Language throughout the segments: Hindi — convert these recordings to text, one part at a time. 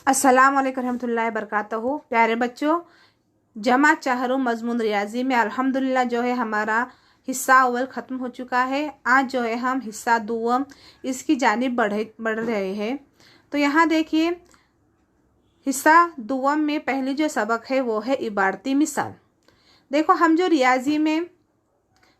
अस्सलाम वालेकुम रहमतुल्लाहि बरकातहू। प्यारे बच्चों, जमा चाहरू मजमून रियाजी में अल्हम्दुलिल्लाह जो है हमारा हिस्सा अव्वल ख़त्म हो चुका है। आज जो है हम हिस्सा दुवम इसकी जानिब बढ़ रहे हैं। तो यहाँ देखिए, हिस्सा दुवम में पहली जो सबक है वो है इबारती मिसाल। देखो, हम जो रियाजी में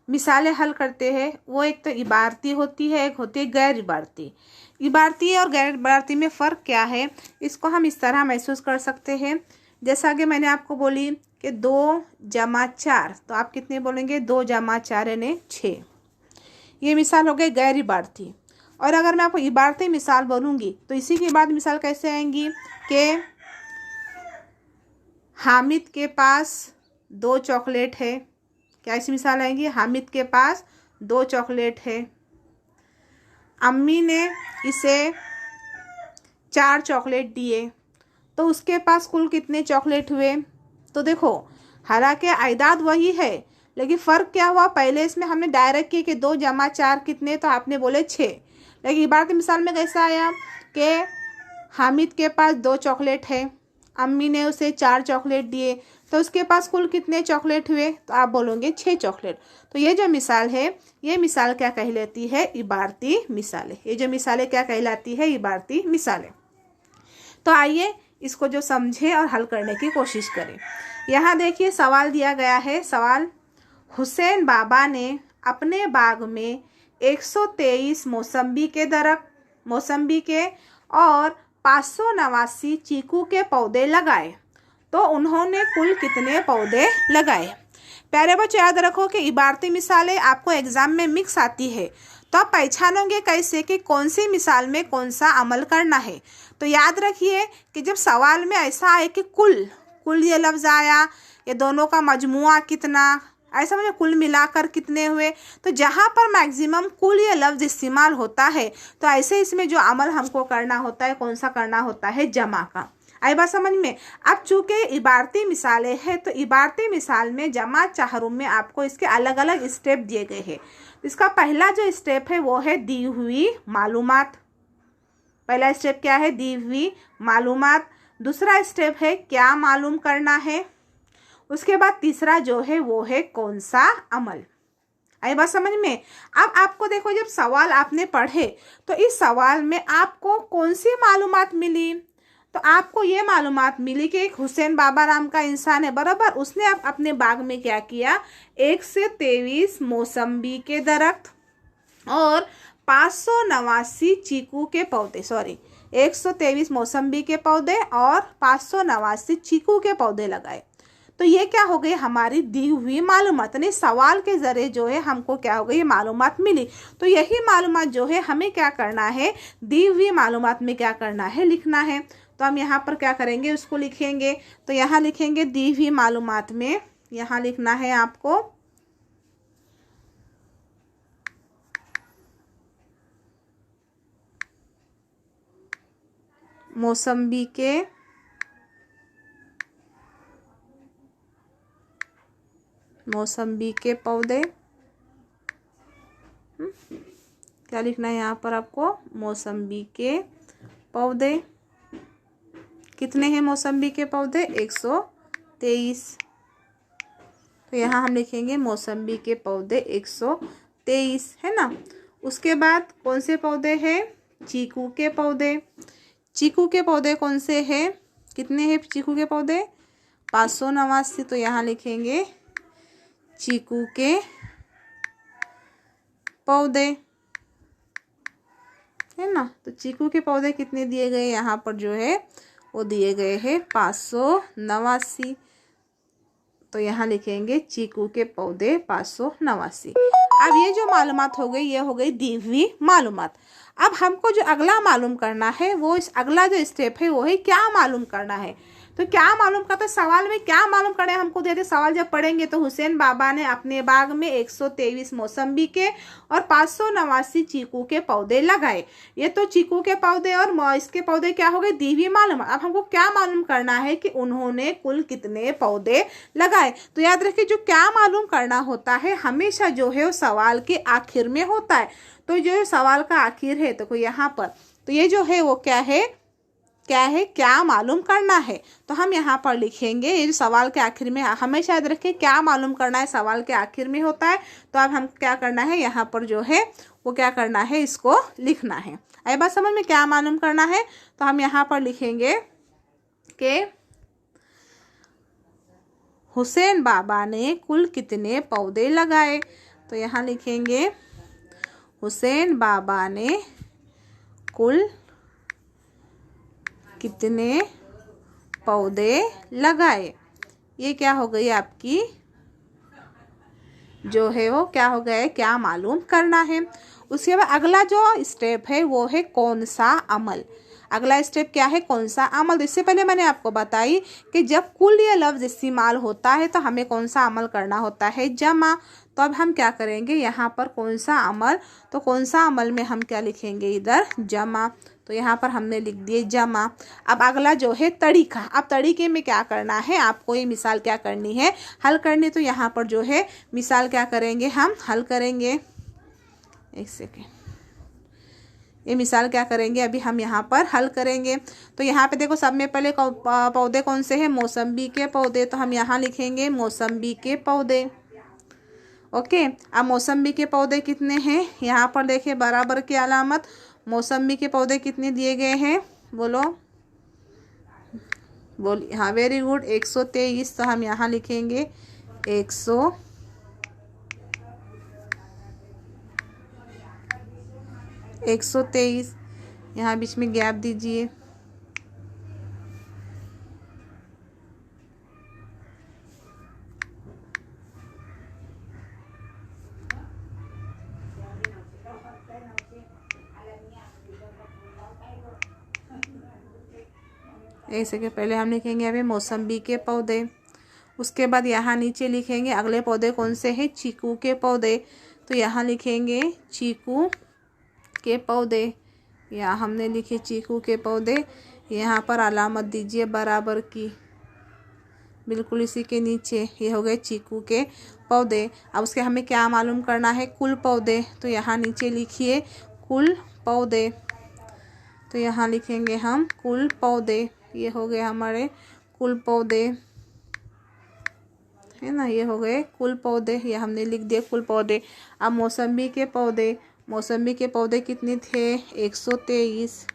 मिसालें हल करते हैं वो एक तो इबारती होती है, एक होती है गैर इबारती। इबारती और गैर इबारती में फ़र्क क्या है, इसको हम इस तरह महसूस कर सकते हैं। जैसा कि मैंने आपको बोली कि 2 जमा 4, तो आप कितने बोलेंगे? 2 जमा 4 यानी 6। ये मिसाल हो गई गैर इबारती। और अगर मैं आपको इबारती मिसाल बोलूँगी तो इसी के बाद मिसाल कैसे आएंगी कि हामिद के पास 2 चॉकलेट है। क्या ऐसी मिसाल आएंगी? हामिद के पास 2 चॉकलेट है। अम्मी ने इसे 4 चॉकलेट दिए, तो उसके पास कुल कितने चॉकलेट हुए? तो देखो, हालांकि आइदाद वही है, लेकिन फ़र्क क्या हुआ? पहले इसमें हमने डायरेक्ट किया कि 2 जमा 4 कितने, तो आपने बोले 6। लेकिन इबारती मिसाल में कैसा आया कि हामिद के पास 2 चॉकलेट है, अम्मी ने उसे 4 चॉकलेट दिए, तो उसके पास कुल कितने चॉकलेट हुए? तो आप बोलोगे 6 चॉकलेट। तो ये जो मिसाल है, ये मिसाल क्या कहलाती है? इबारती मिसालें। ये जो मिसालें क्या कहलाती है? इबारती मिसालें। तो आइए इसको जो समझे और हल करने की कोशिश करें। यहाँ देखिए, सवाल दिया गया है। सवाल, हुसैन बाबा ने अपने बाग में 123 मौसम्बी के और 589 चीकू के पौधे लगाए, तो उन्होंने कुल कितने पौधे लगाए? प्यारे बच्चों, याद रखो कि इबारती मिसालें आपको एग्जाम में मिक्स आती है, तो आप पहचानोगे कैसे कि कौन सी मिसाल में कौन सा अमल करना है। तो याद रखिए कि जब सवाल में ऐसा आए कि कुल ये लफ्ज़ आया, ये दोनों का मजमुआ कितना, ऐसा मुझे कुल मिलाकर कितने हुए, तो जहाँ पर मैक्सिमम कुल ये लफ्ज़ इस्तेमाल होता है, तो ऐसे इसमें जो अमल हमको करना होता है, कौन सा करना होता है? जमा का। आई बात समझ में? अब चूंकि इबारती मिसालें हैं, तो इबारती मिसाल में जमा चाहरुम में आपको इसके अलग अलग स्टेप दिए गए हैं। इसका पहला जो स्टेप है वो है दी हुई मालूमात। पहला स्टेप क्या है? दी हुई मालूमात। दूसरा स्टेप है क्या मालूम करना है। उसके बाद तीसरा जो है वो है कौन सा अमल। आई बात समझ में? अब आपको देखो, जब सवाल आपने पढ़े तो इस सवाल में आपको कौन सी मालूमात मिली? तो आपको ये मालूमात मिली कि एक हुसैन बाबा नाम का इंसान है, बराबर। उसने अपने बाग में क्या किया? 123 मौसम्बी के दरख्त और 589 चीकू के पौधे, 123 मौसम्बी के पौधे और 589 चीकू के पौधे लगाए। तो ये क्या हो गई? हमारी दी हुई मालूमात। यानी सवाल के ज़रिए जो है हमको क्या हो गई? ये मालूमात मिली। तो यही मालूमात जो है हमें क्या करना है? दी हुई मालूमात में क्या करना है? लिखना है। तो हम यहाँ पर क्या करेंगे? उसको लिखेंगे। तो यहाँ लिखेंगे दी हुई मालूमात में, यहाँ लिखना है आपको मौसम्बी के पौधे। क्या लिखना है यहाँ पर आपको? मौसम्बी के पौधे। कितने हैं मौसम्बी के पौधे? 123। तो यहाँ हम लिखेंगे मौसम्बी के पौधे 123, है ना। उसके बाद कौन से पौधे हैं? चीकू के पौधे। चीकू के पौधे कौन से हैं? कितने हैं चीकू के पौधे? 589। तो यहाँ लिखेंगे चीकू के पौधे, है ना। तो चीकू के पौधे कितने दिए गए? यहाँ पर जो है वो दिए गए हैं 589। तो यहाँ लिखेंगे चीकू के पौधे 589। अब ये जो मालूमात हो गई, ये हो गई दी हुई मालूमात। अब हमको जो अगला मालूम करना है, वो इस अगला जो स्टेप है वो है क्या मालूम करना है। तो क्या मालूम करता है? सवाल में क्या मालूम करना है हमको देते। सवाल जब पढ़ेंगे तो हुसैन बाबा ने अपने बाग में 123 मौसम्बी के और 589 चीकू के पौधे लगाए। ये तो चीकू के पौधे और इसके पौधे क्या हो गए? दी हुई मालूम। अब हमको क्या मालूम करना है कि उन्होंने कुल कितने पौधे लगाए। तो याद रखिए, जो क्या मालूम करना होता है हमेशा जो है वो सवाल के आखिर में होता है। तो जो सवाल का आखिर है, तो यहाँ पर तो ये जो है वो क्या है? क्या है, क्या मालूम करना है। तो हम यहाँ पर लिखेंगे, ये जो सवाल के आखिर में हमेशा याद रखें क्या मालूम करना है सवाल के आखिर में होता है। तो अब हम क्या करना है, यहाँ पर जो है वो क्या करना है, इसको लिखना है। आई बात समझ में, क्या मालूम करना है। तो हम यहाँ पर लिखेंगे कि हुसैन बाबा ने कुल कितने पौधे लगाए। तो यहाँ लिखेंगे हुसैन बाबा ने कुल कितने पौधे लगाए। ये क्या हो गई आपकी जो है वो क्या हो गया है, क्या मालूम करना है। उसके बाद अगला जो स्टेप है वो है कौन सा अमल। अगला स्टेप क्या है, कौन सा अमल। तो इससे पहले मैंने आपको बताई कि जब कुल या लफ्ज़ इस्तेमाल होता है तो हमें कौन सा अमल करना होता है, जमा। तो अब हम क्या करेंगे यहाँ पर कौन सा अमल, तो कौन सा अमल में हम क्या लिखेंगे, इधर जमा। तो यहाँ पर हमने लिख दिए जमा। अब अगला जो है तरीका। अब तरीके में क्या करना है, आपको ये मिसाल क्या करनी है, हल करनी। तो यहाँ पर जो है मिसाल क्या करेंगे, हम हल करेंगे। एक सेकेंड, ये मिसाल क्या करेंगे, अभी हम यहाँ पर हल करेंगे। तो यहाँ पे देखो सब में पहले पौधे कौन से हैं, मौसम्बी के पौधे। तो हम यहाँ लिखेंगे मौसम्बी के पौधे। ओके, अब मौसम्बी के पौधे कितने हैं, यहाँ पर देखिए बराबर की अलामत। मौसम्बी के पौधे कितने दिए गए हैं, बोलो बोलिए। हाँ, वेरी गुड, 123। तो हम यहाँ लिखेंगे 123। यहाँ बीच में गैप दीजिए। ऐसे के पहले हम लिखेंगे अभी मौसम्बी के पौधे। उसके बाद यहाँ नीचे लिखेंगे अगले पौधे कौन से हैं, चीकू के पौधे। तो यहाँ लिखेंगे चीकू के पौधे। यहाँ हमने लिखे चीकू के पौधे। यहाँ पर अलामत दीजिए बराबर की, बिल्कुल इसी के नीचे। ये हो गए चीकू के पौधे। अब उसके हमें क्या मालूम करना है, कुल पौधे। तो यहाँ नीचे लिखिए कुल पौधे। तो यहाँ लिखेंगे हम कुल पौधे। ये हो गए हमारे कुल पौधे, है ना, ये हो गए कुल पौधे। ये हमने लिख दिए कुल पौधे। अब मौसम्बी के पौधे, मौसम्बी के पौधे कितने थे, 123।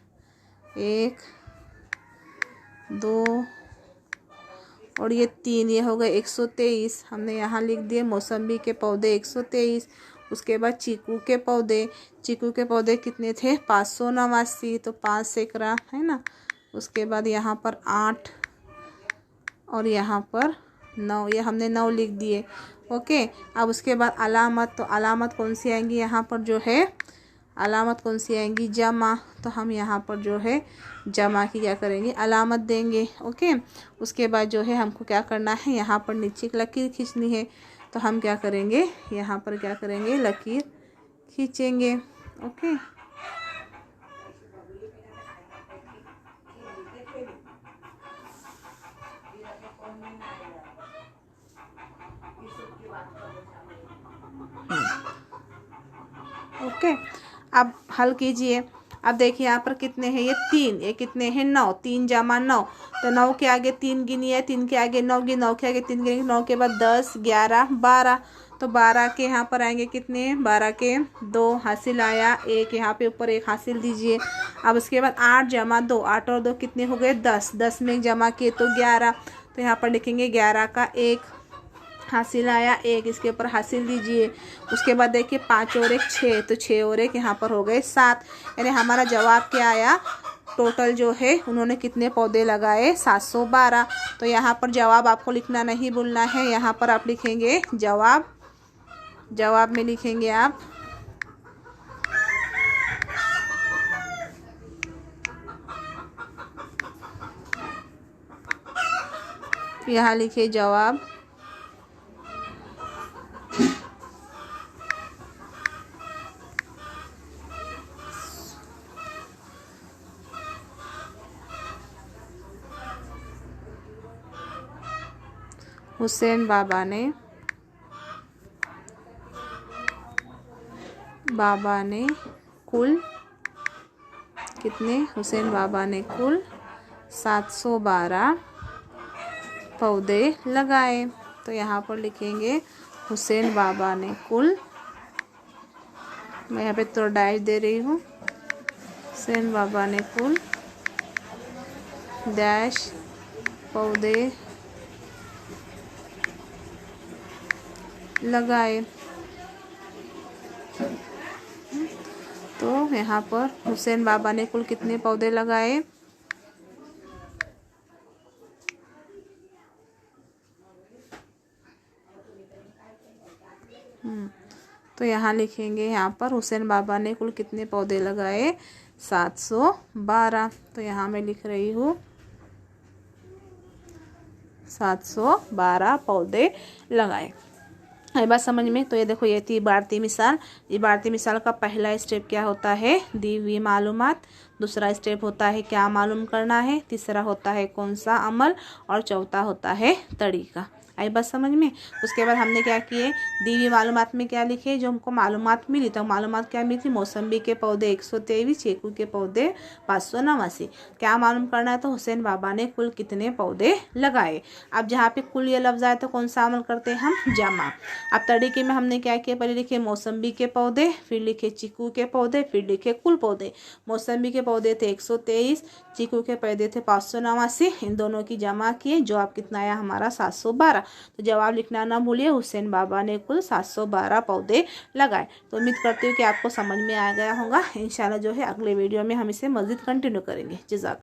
1 2 और ये 3, ये हो गए 123। हमने यहाँ लिख दिए मौसम्बी के पौधे 123। उसके बाद चीकू के पौधे, चीकू के पौधे कितने थे, 589। तो 5 सैकड़ा, है ना। उसके बाद यहाँ पर 8 और यहाँ पर 9, ये हमने 9 लिख दिए। ओके, अब उसके बाद अलामत। तो अलामत कौन सी आएंगी, यहाँ पर जो है अलामत कौन सी आएंगी, जमा। तो हम यहाँ पर जो है जमा की क्या करेंगे, अलामत देंगे। ओके, उसके बाद जो है हमको क्या करना है, यहाँ पर नीचे एक लकीर खींचनी है। तो हम क्या करेंगे, यहाँ पर क्या करेंगे, लकीर खींचेंगे। ओके, ओके, अब हल कीजिए। अब देखिए यहाँ पर कितने हैं, ये 3, ये कितने हैं, 9। 3 जमा 9। तो 9 के आगे 3 गिनिए, 3 के आगे 9 गिनिए, 9 के आगे 3 गिनिए, 9 के बाद 10 11 12। तो 12 के यहाँ पर आएंगे कितने, 12 के 2 हासिल आया, 1 यहाँ पे ऊपर 1 हासिल दीजिए। अब उसके बाद 8 जमा 2, 8 और 2 कितने हो गए, 10। 10 में जमा किए तो 11। तो यहाँ पर लिखेंगे 11 का 1 हासिल आया, 1 इसके ऊपर हासिल दीजिए। उसके बाद देखिए 5 और 1 6, तो 6 और 1 यहाँ पर हो गए 7। यानी हमारा जवाब क्या आया, टोटल जो है उन्होंने कितने पौधे लगाए, 712। तो यहाँ पर जवाब आपको लिखना नहीं भूलना है। यहाँ पर आप लिखेंगे जवाब, जवाब में लिखेंगे आप यहाँ लिखिए जवाब। हुसैन बाबा ने कुल कितने, हुसैन बाबा ने कुल 712 पौधे लगाए। तो यहाँ पर लिखेंगे हुसैन बाबा ने कुल, मैं यहाँ पे तो डैश दे रही हूँ, हुसैन बाबा ने कुल डैश पौधे लगाए। तो यहाँ पर हुसैन बाबा ने कुल कितने पौधे लगाए? तो यहाँ लिखेंगे, यहाँ पर हुसैन बाबा ने कुल कितने पौधे लगाए? 712। तो यहाँ मैं लिख रही हूँ 712 पौधे लगाए। ये बात समझ में? तो ये देखो, ये थी इबारती मिसाल। इबारती मिसाल का पहला स्टेप क्या होता है? दी हुई मालूमात। दूसरा स्टेप होता है क्या मालूम करना है। तीसरा होता है कौन सा अमल। और चौथा होता है तरीका। आई बात समझ में? उसके बाद हमने क्या किए, दी हुई मालूमात में क्या लिखे, जो हमको मालूमात मिली। तो मालूमात क्या मिली थी? मौसम्बी के पौधे 123, चीकू के पौधे 589। क्या मालूम करना है? तो हुसैन बाबा ने कुल कितने पौधे लगाए। अब जहाँ पे कुल ये लफ्ज़ आए तो कौन सा अमल करते हैं हम? जमा। अब तरीके में हमने क्या किया, पहले लिखे मौसम्बी के पौधे, फिर लिखे चीकू के पौधे, फिर लिखे कुल पौधे। मौसम्बी के पौधे थे 123, चीकू के पौधे थे 589। इन दोनों की जमा किए, जवाब कितना आया हमारा? 712। तो जवाब लिखना ना भूलिए, हुसैन बाबा ने कुल 712 पौधे लगाए। तो उम्मीद करती हूँ कि आपको समझ में आ गया होगा। इंशाल्लाह जो है अगले वीडियो में हम इसे मज़ीद कंटिन्यू करेंगे। जज़ाक।